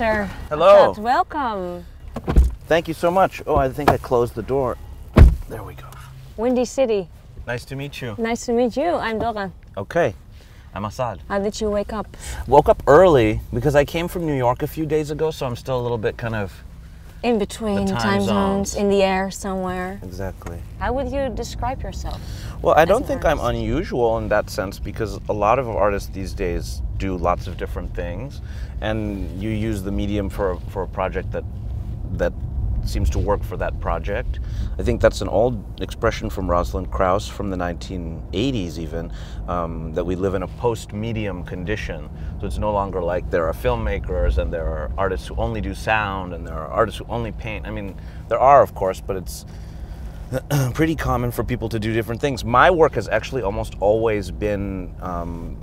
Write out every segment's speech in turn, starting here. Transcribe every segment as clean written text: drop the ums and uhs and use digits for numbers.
Mr. Hello. Asad. Welcome. Thank you so much. Oh, I think I closed the door. There we go. Windy City. Nice to meet you. Nice to meet you. I'm Dora. Okay, I'm Asad. How did you wake up? Woke up early because I came from New York a few days ago, so I'm still a little bit kind of... In between time zones, in the air somewhere. Exactly. How would you describe yourself? Well, I don't think I'm unusual in that sense because a lot of artists these days do lots of different things, and you use the medium for a project that seems to work for that project. I think that's an old expression from Rosalind Krauss from the 1980s even, that we live in a post-medium condition. So it's no longer like there are filmmakers and there are artists who only do sound and there are artists who only paint. I mean, there are, of course, but it's pretty common for people to do different things. My work has actually almost always been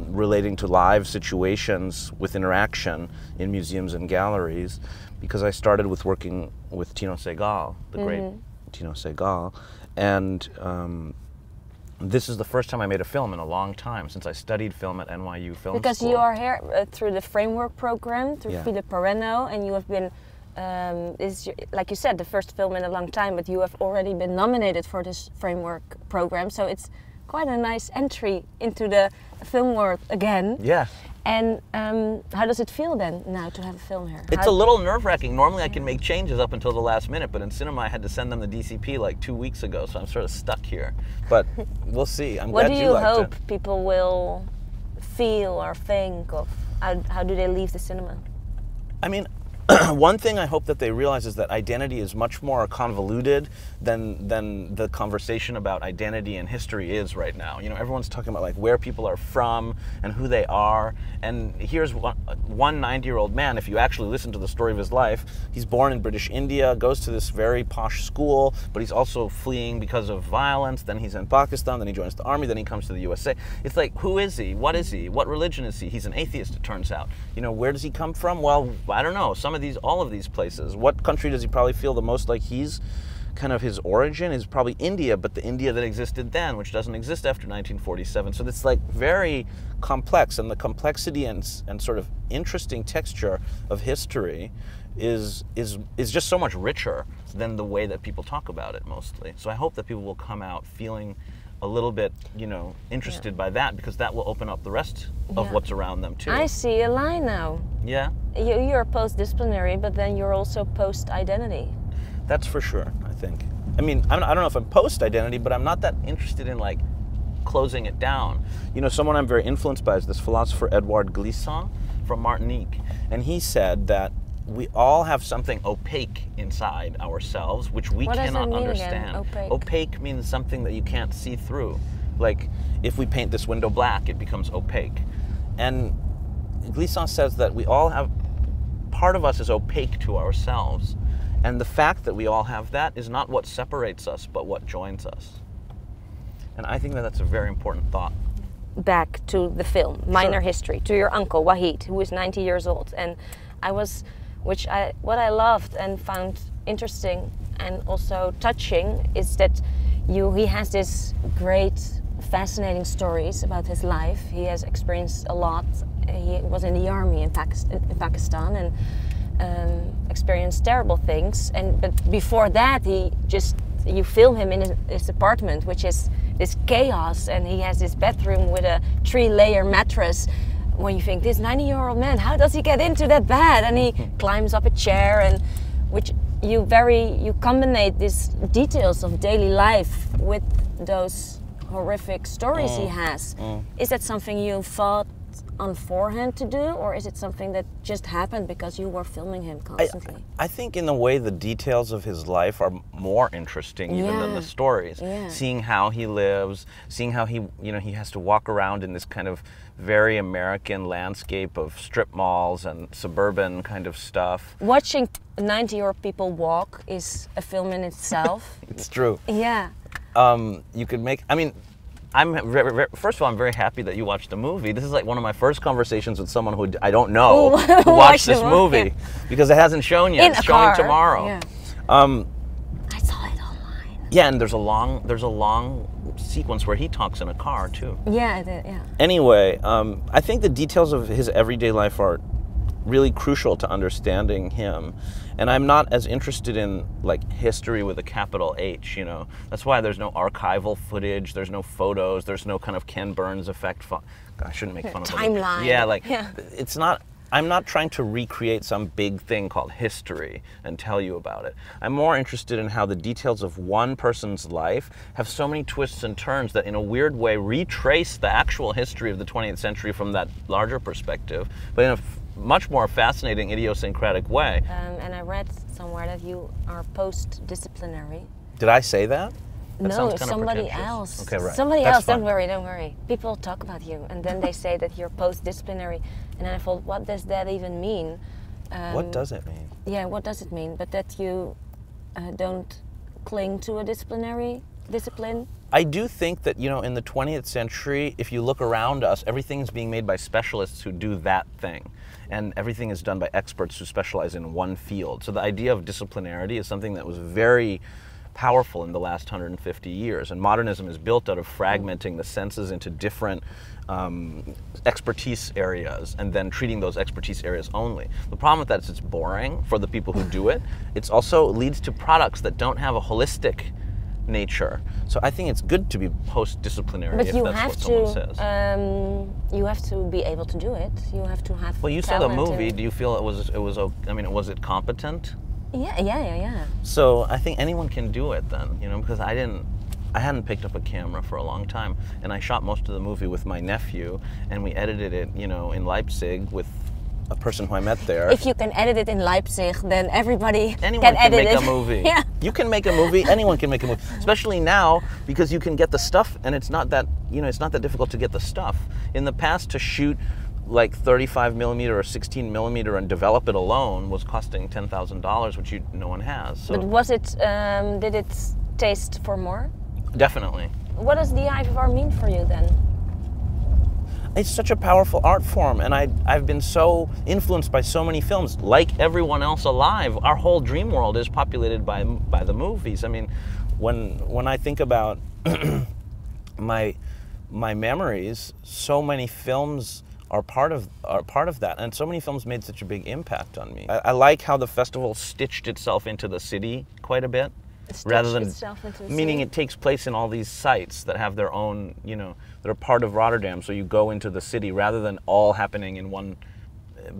relating to live situations with interaction in museums and galleries, because I started with working with Tino Segal, the great Tino Segal, and this is the first time I made a film in a long time, since I studied film at NYU Film School. Because you are here through the Framework program, through Philippe Parreno, and you have been, like you said, the first film in a long time, but you have already been nominated for this Framework program, so it's quite a nice entry into the film world again. Yeah. And how does it feel then now to have a film here? It's a little nerve-wracking. Normally I can make changes up until the last minute, but in cinema I had to send them the DCP like 2 weeks ago, so I'm sort of stuck here. But we'll see. I'm glad you liked it. What do you hope people will feel or think of? How do they leave the cinema? I mean, one thing I hope that they realize is that identity is much more convoluted than the conversation about identity and history is right now. You know, everyone's talking about like where people are from and who they are. And here's one 90-year-old man, if you actually listen to the story of his life, he's born in British India, goes to this very posh school, but he's also fleeing because of violence. Then he's in Pakistan, then he joins the army, then he comes to the USA. It's like, who is he? What is he? What religion is he? He's an atheist, it turns out. You know, where does he come from? Well, I don't know. All of these places. What country does he probably feel the most like he's kind of his origin is probably India, but the India that existed then, which doesn't exist after 1947. So it's like very complex, and the complexity and sort of interesting texture of history is just so much richer than the way that people talk about it mostly. So I hope that people will come out feeling a little bit, you know, interested by that, because that will open up the rest of what's around them too. I see a line now. Yeah? You're post-disciplinary, but then you're also post-identity. That's for sure, I think. I mean, I don't know if I'm post-identity, but I'm not that interested in like closing it down. You know, someone I'm very influenced by is this philosopher Edouard Glissant from Martinique, and he said that we all have something opaque inside ourselves, which we cannot understand. Opaque? Opaque means something that you can't see through. Like, if we paint this window black, it becomes opaque. And Glissant says that we all have, part of us is opaque to ourselves. And the fact that we all have that is not what separates us, but what joins us. And I think that that's a very important thought. Back to the film, Minor History, to your uncle, Wahid, who is 90 years old. And what I loved and found interesting and also touching is that he has this great, fascinating stories about his life. He has experienced a lot. He was in the army in Pakistan and experienced terrible things. But before that, you film him in his apartment, which is this chaos, and he has this bedroom with a 3-layer mattress. When you think, this 90-year-old man, how does he get into that bed? And he climbs up a chair, and which you combine these details of daily life with those horrific stories he has. Is that something you thought on forehand to do, or is it something that just happened because you were filming him constantly? I think in a way the details of his life are more interesting even than the stories. Seeing how he lives, seeing how he has to walk around in this kind of very American landscape of strip malls and suburban kind of stuff. Watching 90-year-old people walk is a film in itself. It's true. Yeah. You could make, I mean, first of all, I'm very happy that you watched the movie. This is like one of my first conversations with someone who I don't know who watched this movie, because it hasn't shown yet. It's showing tomorrow. Yeah. I saw it online. Yeah, and there's a long sequence where he talks in a car too. Yeah, I did. Yeah. Anyway, I think the details of his everyday life are really crucial to understanding him. And I'm not as interested in like history with a capital H, you know. That's why there's no archival footage, there's no photos, there's no kind of Ken Burns effect. I shouldn't make fun of timeline. Yeah, like it's not. I'm not trying to recreate some big thing called history and tell you about it. I'm more interested in how the details of one person's life have so many twists and turns that in a weird way retrace the actual history of the 20th century from that larger perspective, but in a much more fascinating idiosyncratic way. And I read somewhere that you are post-disciplinary. Did I say that? That no, somebody else. Okay, right. Somebody That's else. fine. Don't worry, don't worry. People talk about you, and then they say that you're post-disciplinary, and then I thought, what does that even mean? What does it mean? Yeah, what does it mean? But that you don't cling to a discipline. I do think that, you know, in the 20th century, if you look around us, everything's being made by specialists who do that thing. And everything is done by experts who specialize in one field. So the idea of disciplinarity is something that was very powerful in the last 150 years. And modernism is built out of fragmenting the senses into different expertise areas and then treating those expertise areas only. The problem with that is it's boring for the people who do it. It also leads to products that don't have a holistic nature. So I think it's good to be post-disciplinary, but if you that's have what someone says. You have to be able to do it. You have to have. Well, you saw the movie. Do you feel it was? I mean, was it competent? Yeah. So I think anyone can do it then, you know, because I hadn't picked up a camera for a long time, and I shot most of the movie with my nephew, and we edited it, you know, in Leipzig with a person who I met there. If you can edit it in Leipzig, then anyone can edit make it. a movie. Yeah. You can make a movie. Anyone can make a movie, especially now because you can get the stuff, and it's not that, you know, it's not that difficult to get the stuff. In the past, to shoot like 35 millimeter or 16 millimeter and develop it alone was costing $10,000, which no one has. So. But was it? Did it taste for more? Definitely. What does the IFFR mean for you then? It's such a powerful art form, and I've been so influenced by so many films. Like everyone else alive, our whole dream world is populated by the movies. I mean, when I think about my memories, so many films are part of that, and so many films made such a big impact on me. I like how the festival stitched itself into the city quite a bit, rather than meaning it takes place in all these sites that have their own, you know, that are part of Rotterdam. So you go into the city rather than all happening in one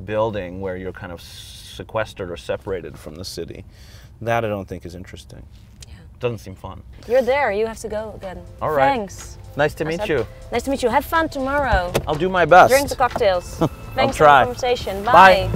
building where you're kind of sequestered or separated from the city. That I don't think is interesting. Yeah, doesn't seem fun. You're there. You have to go again. All right. Thanks. Nice to meet you. Nice to meet you. Have fun tomorrow. I'll do my best. Drink the cocktails. Thanks for the try. conversation. Bye.